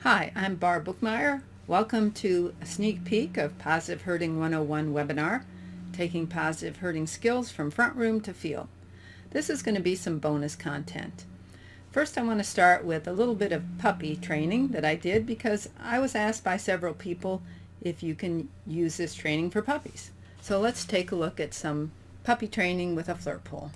Hi, I'm Barb Bookmeyer. Welcome to a sneak peek of Positive Herding 101 webinar, taking positive herding skills from front room to field. This is going to be some bonus content. First, I want to start with a little bit of puppy training that I did because I was asked by several people if you can use this training for puppies. So let's take a look at some puppy training with a flirt pole.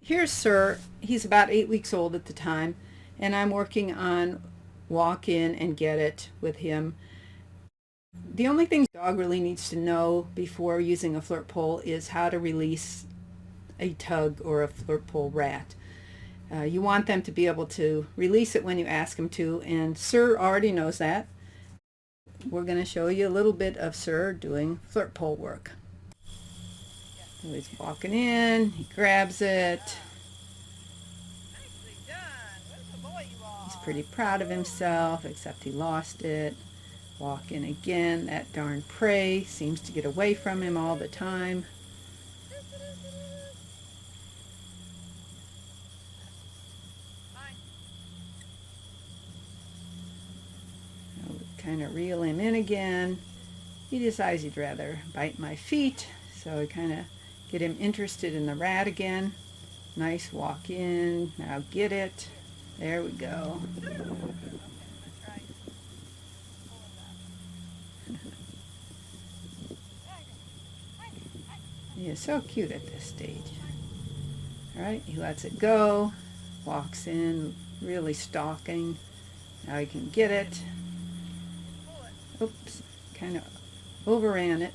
Here's Sir. He's about 8 weeks old at the time, and I'm working on walk in and get it with him. The only thing the dog really needs to know before using a flirt pole is how to release a tug or a flirt pole rat. You want them to be able to release it when you ask them to, and Sir already knows that. We're going to show you a little bit of Sir doing flirt pole work. So he's walking in, he grabs it. He's pretty proud of himself, except he lost it. Walk in again. That darn prey seems to get away from him all the time. Kind of reel him in again. He decides he'd rather bite my feet, so I kind of get him interested in the rat again. Nice walk in. Now get it. There we go. He is so cute at this stage. Alright, he lets it go. Walks in, really stalking. Now he can get it. Oops, kind of overran it.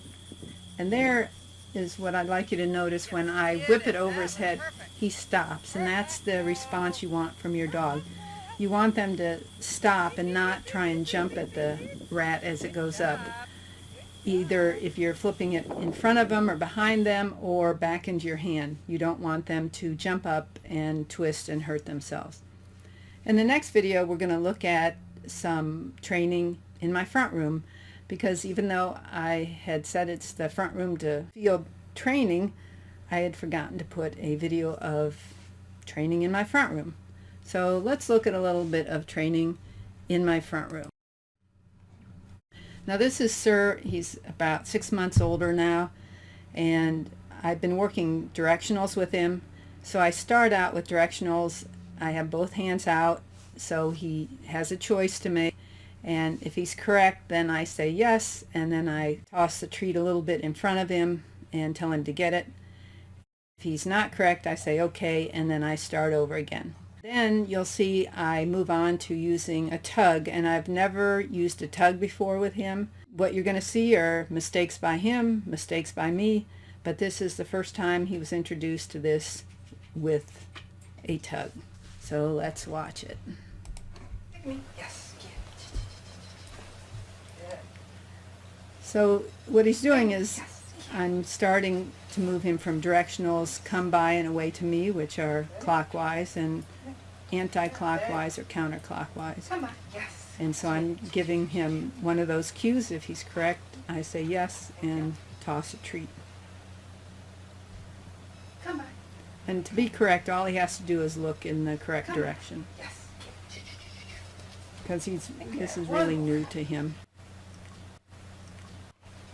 And there is what I'd like you to notice. When I whip it over his head, he stops, and that's the response you want from your dog. You want them to stop and not try and jump at the rat as it goes up. Either if you're flipping it in front of them or behind them or back into your hand. You don't want them to jump up and twist and hurt themselves. In the next video, we're going to look at some training in my front room, because even though I had said it's the front room to field training, I had forgotten to put a video of training in my front room. So let's look at a little bit of training in my front room. Now this is Sir. He's about 6 months older now, and I've been working directionals with him. So I start out with directionals. I have both hands out, so he has a choice to make. And if he's correct, then I say yes, and then I toss the treat a little bit in front of him and tell him to get it. If he's not correct, I say okay, and then I start over again. Then you'll see I move on to using a tug, and I've never used a tug before with him. What you're going to see are mistakes by him, mistakes by me, but this is the first time he was introduced to this with a tug. So let's watch it. Yes. So what he's doing is I'm starting to move him from directionals, come by and away to me, which are clockwise, and anti-clockwise or counterclockwise. And so I'm giving him one of those cues. If he's correct, I say yes and toss a treat. And to be correct, all he has to do is look in the correct direction, because this is really new to him.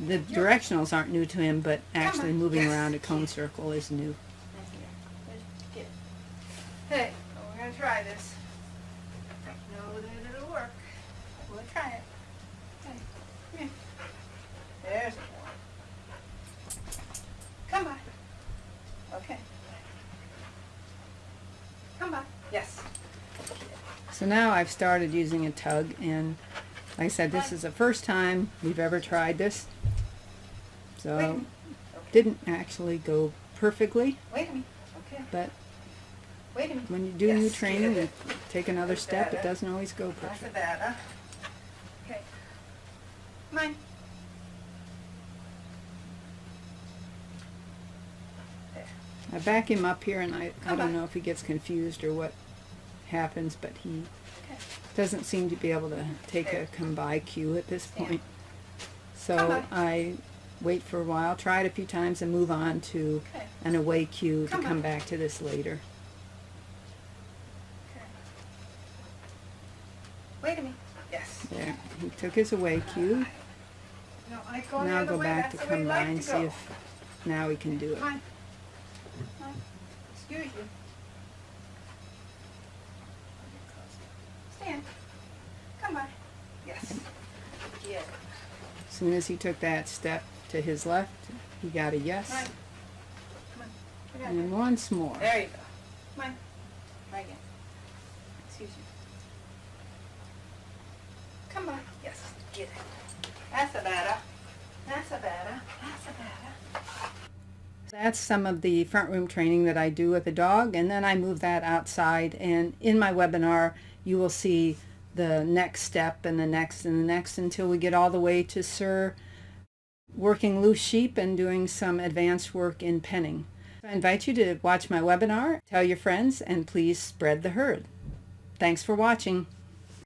The directionals aren't new to him, but actually moving around a cone circle is new. Hey, we're going to try this. Know that it'll work. We'll try it. Hey, come here. There's a one. Come by. Okay. Come by. Yes. So now I've started using a tug, and like I said, this is the first time we've ever tried this. So didn't actually go perfecally, but when you do new training, you take another step. It doesn't always go perfect. Okay. Come on. I back him up here, and I don't know if he gets confused or what happens, but he doesn't seem to be able to take a come by cue at this point. So I wait for a while, try it a few times, and move on to an away cue to come back to this later. away to me. Yes. There, he took his away cue. No, I go the Now other go way. back to That's the way come you by like and to see go. if now he can do it. Come on. Come on. Excuse you. Stand. Come on. Yes. Yeah. As soon as he took that step to his left, he got a yes. Come on. Come on. I got And it. once more. There you go. Come on. Try again. Excuse you. Come on. Yes. Get it. That's a better. That's a better. That's a better. That's some of the front room training that I do with the dog, and then I move that outside, and in my webinar you will see the next step and the next and the next until we get all the way to Sir working loose sheep and doing some advanced work in penning. I invite you to watch my webinar, tell your friends, and please spread the herd. Thanks for watching.